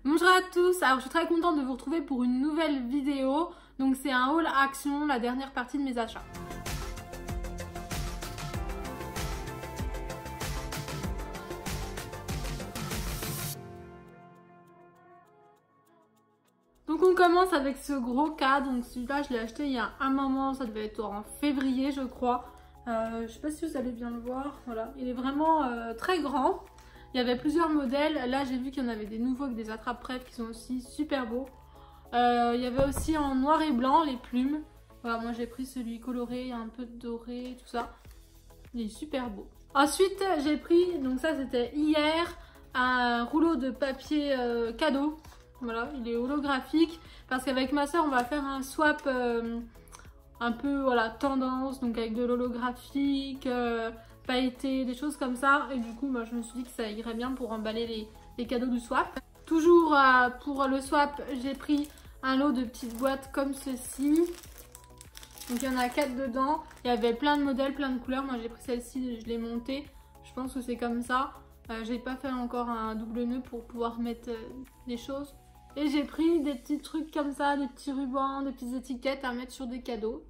Bonjour à tous, alors je suis très contente de vous retrouver pour une nouvelle vidéo. Donc c'est un haul action, la dernière partie de mes achats. Donc on commence avec ce gros cas, donc celui-là je l'ai acheté il y a un moment, ça devait être en février je crois. Je sais pas si vous allez bien le voir, voilà, il est vraiment très grand. Il y avait plusieurs modèles, là j'ai vu qu'il y en avait des nouveaux avec des attrape-prêves qui sont aussi super beaux. Il y avait aussi en noir et blanc les plumes. Voilà, moi j'ai pris celui coloré, un peu doré, tout ça. Il est super beau. Ensuite j'ai pris, donc ça c'était hier, un rouleau de papier cadeau. Voilà, il est holographique parce qu'avec ma soeur on va faire un swap un peu voilà tendance, donc avec de l'holographique, pailleté, des choses comme ça. Et du coup je me suis dit que ça irait bien pour emballer les cadeaux du swap. Toujours pour le swap j'ai pris un lot de petites boîtes comme ceci. Donc il y en a 4 dedans, il y avait plein de modèles, plein de couleurs. Moi j'ai pris celle-ci, je l'ai montée, je pense que c'est comme ça. J'ai pas fait encore un double nœud pour pouvoir mettre des choses. Et j'ai pris des petits trucs comme ça, des petits rubans, des petites étiquettes à mettre sur des cadeaux.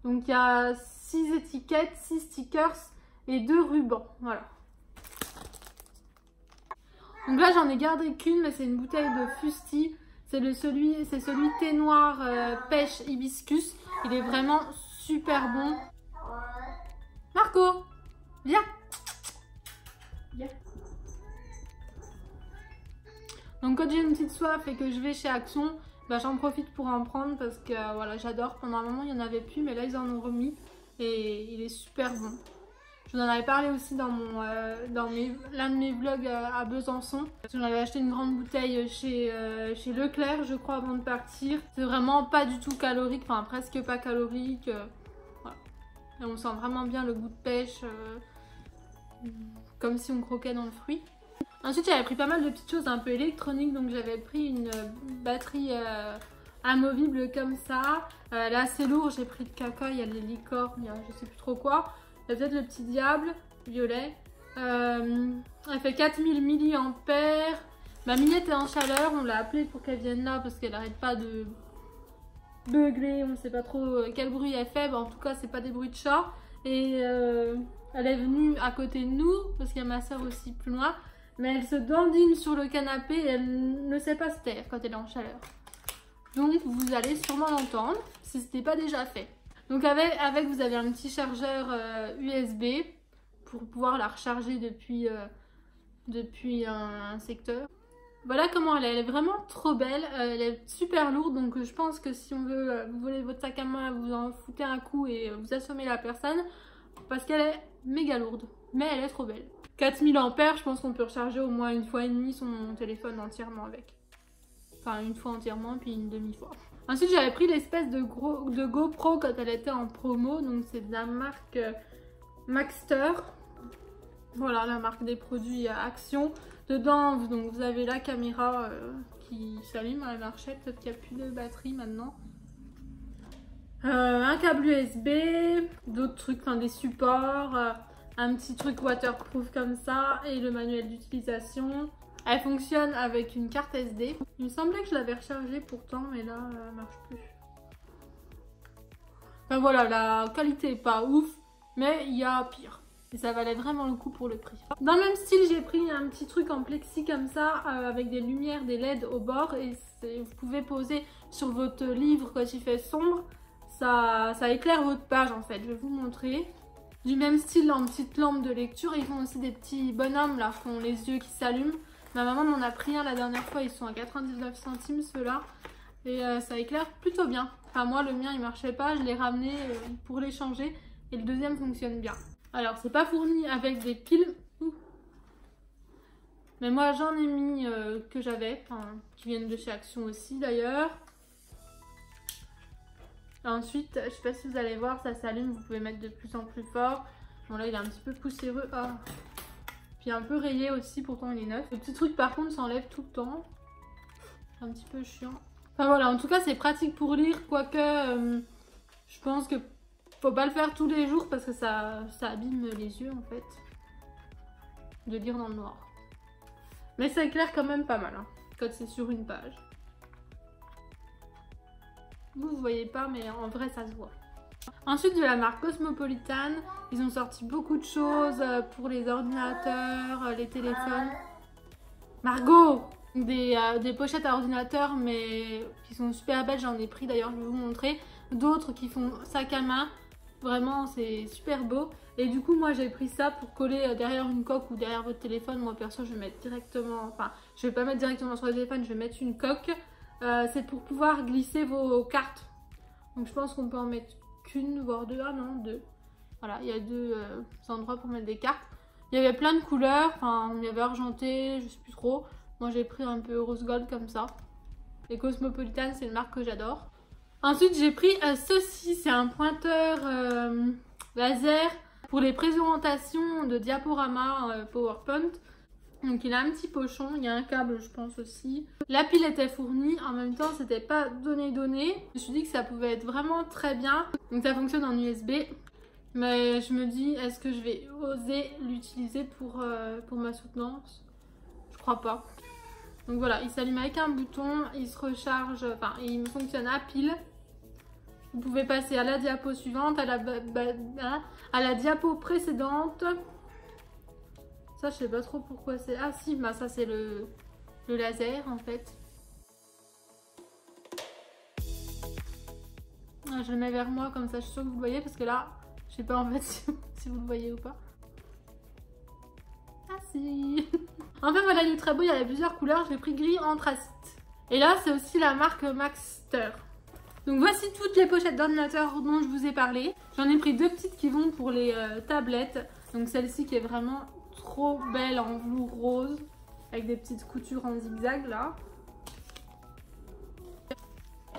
Donc il y a 6 étiquettes, 6 stickers et 2 rubans, voilà. Donc là j'en ai gardé qu'une, mais c'est une bouteille de Fusti. C'est celui thé noir pêche hibiscus. Il est vraiment super bon. Marco, viens. Viens. Donc quand j'ai une petite soif et que je vais chez Action, bah, j'en profite pour en prendre parce que voilà, j'adore. Pendant un moment il n'y en avait plus, mais là ils en ont remis et il est super bon. Je vous en avais parlé aussi dans l'un de mes vlogs à Besançon. J'en avais acheté une grande bouteille chez Leclerc, je crois, avant de partir. C'est vraiment pas du tout calorique, enfin presque pas calorique. Voilà. Et on sent vraiment bien le goût de pêche, comme si on croquait dans le fruit. Ensuite, j'avais pris pas mal de petites choses un peu électroniques. Donc j'avais pris une batterie amovible comme ça. Là, c'est lourd, j'ai pris de caca, il y a les licornes, il y a je sais plus trop quoi. Il y a peut-être le petit diable, violet. Elle fait 4000 mAh. Ma minette est en chaleur, on l'a appelée pour qu'elle vienne là parce qu'elle n'arrête pas de beugler. On ne sait pas trop quel bruit elle fait. En tout cas, c'est pas des bruits de chat. Et elle est venue à côté de nous parce qu'il y a ma soeur aussi plus loin. Mais elle se dandine sur le canapé et elle ne sait pas se taire quand elle est en chaleur. Donc vous allez sûrement l'entendre si ce n'était pas déjà fait. Donc avec vous avez un petit chargeur USB pour pouvoir la recharger depuis un secteur. Voilà comment elle est. Elle est vraiment trop belle. Elle est super lourde, donc je pense que si vous voulez votre sac à main, vous en foutez un coup et vous assommez la personne parce qu'elle est méga lourde. Mais elle est trop belle. 4000 ampères, je pense qu'on peut recharger au moins une fois et demie son téléphone entièrement avec. Enfin une fois entièrement puis une demi-fois. Ensuite j'avais pris l'espèce de GoPro quand elle était en promo. Donc c'est de la marque Maxter. Voilà la marque des produits Action. Dedans donc vous avez la caméra qui s'allume à la marchette. Peut-être qu'il n'y a plus de batterie maintenant. Un câble USB. D'autres trucs, enfin des supports. Un petit truc waterproof comme ça. Et le manuel d'utilisation. Elle fonctionne avec une carte SD. Il me semblait que je l'avais rechargée pourtant, mais là, elle marche plus. Enfin voilà, la qualité est pas ouf, mais il y a pire. Et ça valait vraiment le coup pour le prix. Dans le même style, j'ai pris un petit truc en plexi comme ça, avec des lumières, des LED au bord. Et vous pouvez poser sur votre livre quand il fait sombre. Ça éclaire votre page en fait, je vais vous montrer. Du même style, en petite lampe de lecture. Ils font aussi des petits bonhommes là, qui ont les yeux qui s'allument. Ma maman m'en a pris un la dernière fois, ils sont à 99 centimes ceux-là. Et ça éclaire plutôt bien. Enfin moi le mien il marchait pas, je l'ai ramené pour les changer. Et le deuxième fonctionne bien. Alors c'est pas fourni avec des piles. Mais moi j'en ai mis que j'avais, qui viennent de chez Action aussi d'ailleurs. Ensuite, je sais pas si vous allez voir, ça s'allume, vous pouvez mettre de plus en plus fort. Bon là il est un petit peu poussiéreux. Ah. Puis un peu rayé aussi, pourtant il est neuf. Le petit truc par contre s'enlève tout le temps. C'est un petit peu chiant. Enfin voilà, en tout cas c'est pratique pour lire, quoique je pense que faut pas le faire tous les jours parce que ça abîme les yeux en fait. De lire dans le noir. Mais ça éclaire quand même pas mal hein, quand c'est sur une page. Vous voyez pas, mais en vrai ça se voit. Ensuite de la marque Cosmopolitan, ils ont sorti beaucoup de choses pour les ordinateurs, les téléphones. Margot! Des pochettes à ordinateur mais qui sont super belles, j'en ai pris d'ailleurs, je vais vous montrer. D'autres qui font sac à main, vraiment c'est super beau. Et du coup moi j'ai pris ça pour coller derrière une coque ou derrière votre téléphone. Moi perso je vais mettre directement, enfin je vais pas mettre directement sur le téléphone, je vais mettre une coque. C'est pour pouvoir glisser vos cartes. Donc je pense qu'on peut en mettre qu'une voire deux, ah non deux. Voilà, il y a deux endroits pour mettre des cartes. Il y avait plein de couleurs, enfin il y avait argenté, je sais plus trop. Moi j'ai pris un peu rose gold comme ça. Et Cosmopolitan c'est une marque que j'adore. Ensuite j'ai pris ceci, c'est un pointeur laser pour les présentations de diaporamas PowerPoint. Donc il a un petit pochon, il y a un câble je pense aussi. La pile était fournie, en même temps c'était pas donné. Je me suis dit que ça pouvait être vraiment très bien. Donc ça fonctionne en USB. Mais je me dis, est-ce que je vais oser l'utiliser pour ma soutenance? Je crois pas. Donc voilà, il s'allume avec un bouton, il se recharge, enfin il fonctionne à pile. Vous pouvez passer à la diapo suivante, à la diapo précédente. Ça je sais pas trop pourquoi c'est... Ah si, bah ça c'est le laser en fait. Je le mets vers moi comme ça je suis sûre que vous le voyez parce que là, je sais pas en fait si vous le voyez ou pas. Ah si. Enfin voilà, il est très beau, il y avait plusieurs couleurs, j'ai pris gris anthracite. Et là c'est aussi la marque Maxter. Donc voici toutes les pochettes d'ordinateur dont je vous ai parlé. J'en ai pris deux petites qui vont pour les tablettes. Donc celle-ci qui est vraiment trop belle en velours rose avec des petites coutures en zigzag là.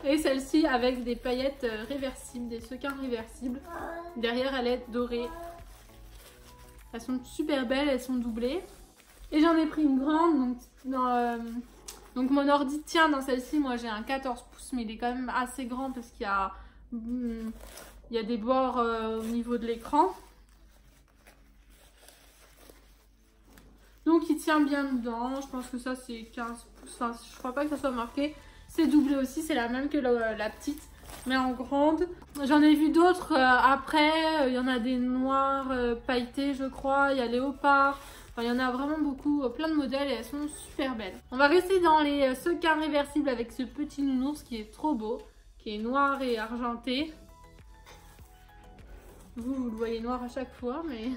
Et celle-ci avec des paillettes réversibles, des sequins réversibles. Derrière elle est dorée. Elles sont super belles, elles sont doublées. Et j'en ai pris une grande, donc mon ordi tient dans celle-ci. Moi j'ai un 14 pouces mais il est quand même assez grand parce qu'il y a des bords au niveau de l'écran. Donc il tient bien dedans, je pense que ça c'est 15 pouces, enfin je crois pas que ça soit marqué. C'est doublé aussi, c'est la même que la petite, mais en grande. J'en ai vu d'autres après, il y en a des noirs pailletés je crois, il y a léopard. Enfin, il y en a vraiment beaucoup, plein de modèles et elles sont super belles. On va rester dans les sequins réversibles avec ce petit nounours qui est trop beau, qui est noir et argenté. Vous le voyez noir à chaque fois, mais...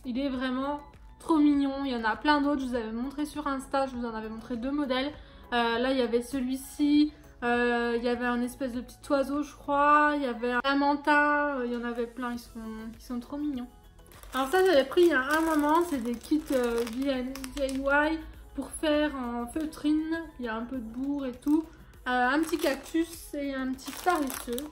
Il est vraiment trop mignon. Il y en a plein d'autres. Je vous avais montré sur Insta. Je vous en avais montré deux modèles. Là, il y avait celui-ci. Il y avait un espèce de petit oiseau, je crois. Il y avait un lamentin. Il y en avait plein. Ils sont trop mignons. Alors ça, j'avais pris il y a un moment. C'est des kits DIY pour faire en feutrine. Il y a un peu de bourre et tout. Un petit cactus et un petit paresseux.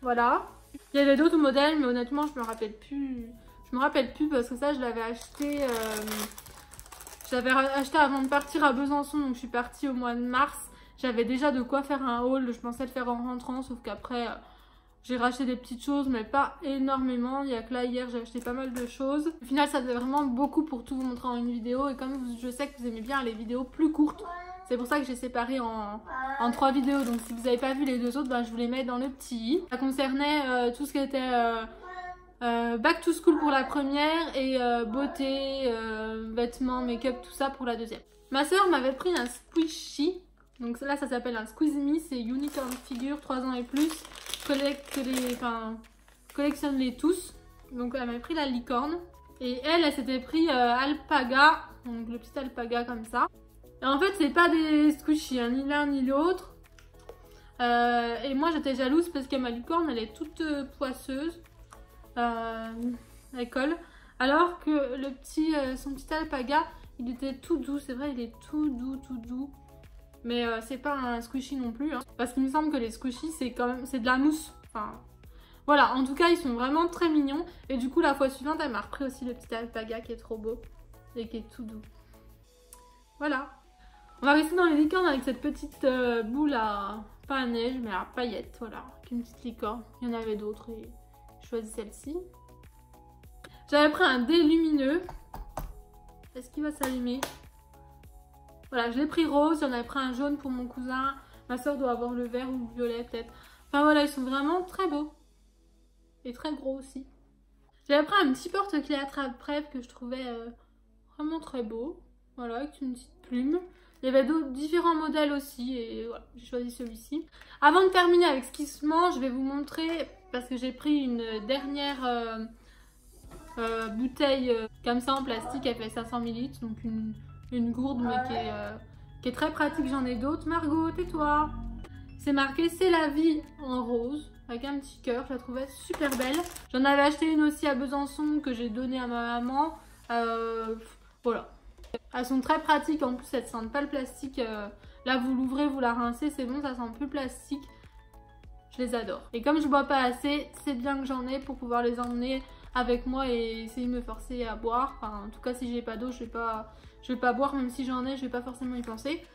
Voilà. Il y avait d'autres modèles, mais honnêtement, je me rappelle plus. Je me rappelle plus parce que ça, je l'avais acheté. Je l'avais acheté avant de partir à Besançon, donc je suis partie au mois de mars. J'avais déjà de quoi faire un haul. Je pensais le faire en rentrant, sauf qu'après, j'ai racheté des petites choses, mais pas énormément. Il y a que là, hier, j'ai acheté pas mal de choses. Au final, ça faisait vraiment beaucoup pour tout vous montrer en une vidéo. Et comme je sais que vous aimez bien les vidéos plus courtes, c'est pour ça que j'ai séparé en 3 vidéos. Donc si vous n'avez pas vu les deux autres, ben, je vous les mets dans le petit i. Ça concernait tout ce qui était back to school pour la première et beauté, vêtements, make-up, tout ça pour la deuxième. Ma soeur m'avait pris un squishy. Donc là ça s'appelle un Squeeze Me, c'est Unicorn Figure, 3 ans et plus. Collectionne-les tous. Donc elle m'avait pris la licorne. Et elle s'était pris alpaga, donc le petit alpaga comme ça. Et en fait, c'est pas des squishies, hein, ni l'un ni l'autre. Et moi, j'étais jalouse parce que ma licorne, elle est toute poisseuse. Elle colle. Alors que le son petit alpaga, il était tout doux. C'est vrai, il est tout doux. Mais c'est pas un squishy non plus. Hein, parce qu'il me semble que les squishies, c'est quand même de la mousse. Enfin, voilà, en tout cas, ils sont vraiment très mignons. Et du coup, la fois suivante, elle m'a repris aussi le petit alpaga qui est trop beau. Et qui est tout doux. Voilà. On va rester dans les licornes avec cette petite boule à, pas à neige, mais à paillettes, voilà, une petite licorne. Il y en avait d'autres et je choisis celle-ci. J'avais pris un dé lumineux. Est-ce qu'il va s'allumer? Voilà, je l'ai pris rose, j'en avais pris un jaune pour mon cousin. Ma soeur doit avoir le vert ou le violet peut-être. Enfin voilà, ils sont vraiment très beaux. Et très gros aussi. J'avais pris un petit porte-clés attrape-prêve que je trouvais vraiment très beau. Voilà, avec une petite plume. Il y avait d'autres différents modèles aussi et voilà, j'ai choisi celui-ci. Avant de terminer avec ce qui se mange, je vais vous montrer, parce que j'ai pris une dernière bouteille comme ça en plastique, elle fait 500 ml, donc une gourde mais qui est très pratique, j'en ai d'autres. Margot, tais-toi! C'est marqué c'est la vie en rose, avec un petit cœur, je la trouvais super belle. J'en avais acheté une aussi à Besançon que j'ai donnée à ma maman. Voilà. Elles sont très pratiques, en plus elles ne sentent pas le plastique. Là vous l'ouvrez, vous la rincez, c'est bon, ça sent plus plastique. Je les adore. Et comme je bois pas assez, c'est bien que j'en ai pour pouvoir les emmener avec moi et essayer de me forcer à boire. Enfin, en tout cas si j'ai pas d'eau, je vais pas boire, même si j'en ai, je vais pas forcément y penser.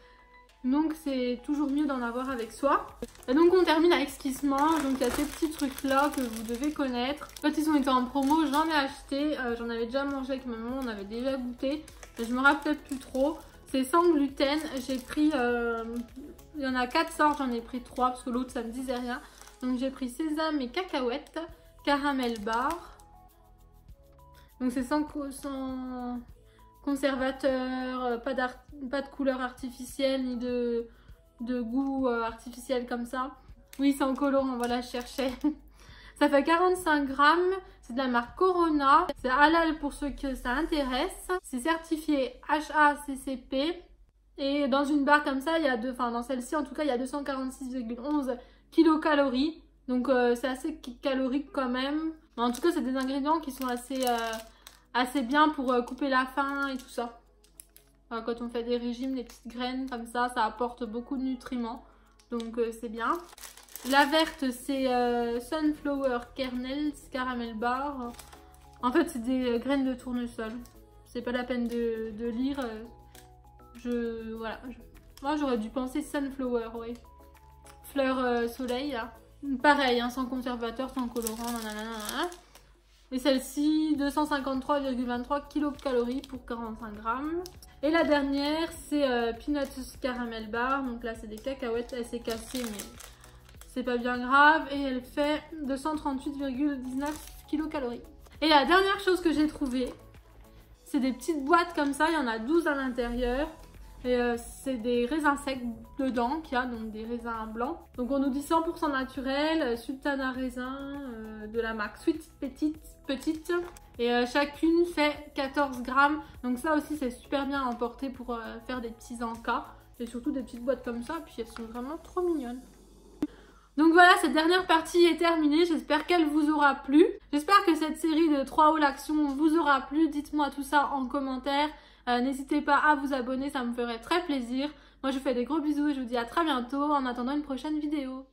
Donc c'est toujours mieux d'en avoir avec soi. Et donc on termine avec ce qui se mange. Donc il y a ces petits trucs là que vous devez connaître. Quand ils ont été en promo, j'en ai acheté. J'en avais déjà mangé avec ma maman, on avait déjà goûté. Mais je me rappelle plus trop. C'est sans gluten. J'ai pris... il y en a 4 sortes, j'en ai pris 3 parce que l'autre ça me disait rien. Donc j'ai pris sésame et cacahuètes, caramel bar. Donc c'est sans conservateur, pas de couleur artificielle ni de goût artificiel comme ça. Oui, c'est en colorant, voilà, je cherchais. Ça fait 45 grammes, c'est de la marque Corona. C'est halal pour ceux que ça intéresse. C'est certifié HACCP. Et dans une barre comme ça, il y a dans celle-ci en tout cas, il y a 246,11 kilocalories. Donc c'est assez calorique quand même. Mais en tout cas, c'est des ingrédients qui sont assez bien pour couper la faim et tout ça. Quand on fait des régimes, des petites graines comme ça apporte beaucoup de nutriments. Donc c'est bien. La verte, c'est Sunflower Kernels Caramel Bar. En fait, c'est des graines de tournesol. C'est pas la peine de lire. Moi, j'aurais dû penser Sunflower, oui. Fleur soleil, là. Pareil, hein, sans conservateur, sans colorant, nanana. Et celle-ci, 253,23 kilocalories pour 45 grammes. Et la dernière, c'est Peanuts Caramel Bar. Donc là, c'est des cacahuètes. Elle s'est cassée, mais c'est pas bien grave. Et elle fait 238,19 kilocalories. Et la dernière chose que j'ai trouvée, c'est des petites boîtes comme ça. Il y en a 12 à l'intérieur. Et c'est des raisins secs dedans qu'il y a, donc des raisins blancs. Donc on nous dit 100% naturel, sultana raisin de la marque Sweet Petite. Et chacune fait 14 grammes. Donc ça aussi c'est super bien à emporter pour faire des petits encas. Et surtout des petites boîtes comme ça, puis elles sont vraiment trop mignonnes. Donc voilà, cette dernière partie est terminée, j'espère qu'elle vous aura plu. J'espère que cette série de 3 hauls actions vous aura plu, dites-moi tout ça en commentaire. N'hésitez pas à vous abonner, ça me ferait très plaisir. Moi je vous fais des gros bisous et je vous dis à très bientôt en attendant une prochaine vidéo.